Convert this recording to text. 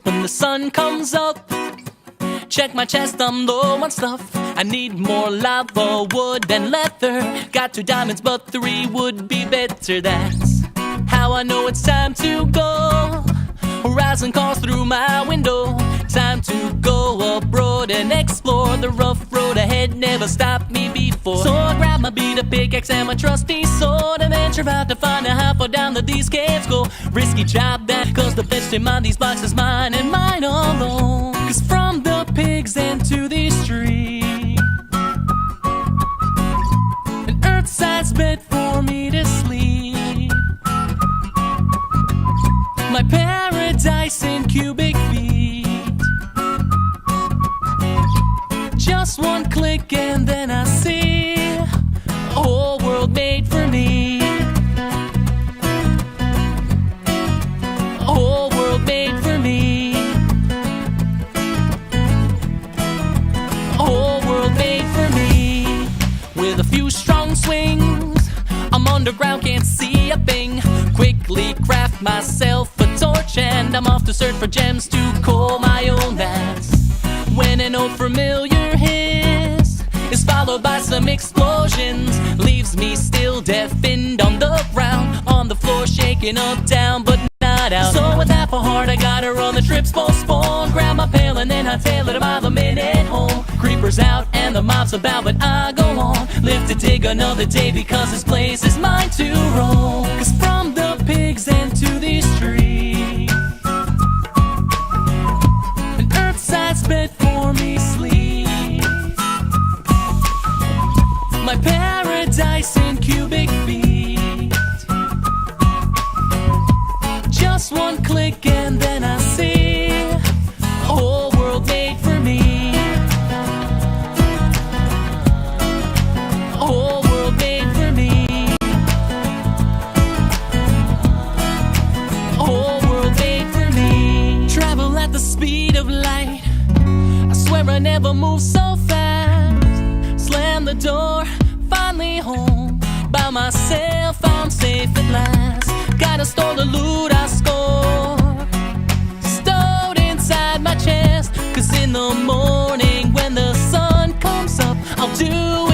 when the sun comes up. Check my chest, I'm low on stuff. I need more lava, wood, and leather. Got 2 diamonds, but 3 would be better. That's how I know it's time to go. Horizon calls through my window. Time to go abroad and explore. The rough road ahead never stopped me before. So I grab my beat, a pickaxe, and my trusty sword, and venture out to find out how far down that these caves go. Risky job that, cause the best in mind, these blocks is mine and mine alone. Cause from the pigs into the street, an earth-sized bed for me to sleep. My paradise in cubic feet. Just one click and then I see a whole world made for me. A whole world made for me. A whole world made for me. With a few strong swings, I'm underground, can't see a thing. Quickly craft myself a torch and I'm off to search for gems to call my own. That's when an old familiar hiss is followed by some explosions. Leaves me still deafened on the ground, on the floor shaking up, down, but not out. So with half a heart I gotta run, the trip's postponed. Grab my pail and then I tail it a mile a minute home. Creepers out and the mob's about, but I go on. Live to dig another day because this place is mine to roam. Cause from the pigs into the street, an earth-sized bed for me sleep. My paradise in cubic feet. Just one click and then I see a whole world made for me. A whole world made for me. A whole world made for me. Travel at the speed of light. I swear I never move so fast. Slam the door, finally home. By myself, I'm safe at last. Gotta store the loot I scored, stowed inside my chest. Cause in the morning when the sun comes up, I'll do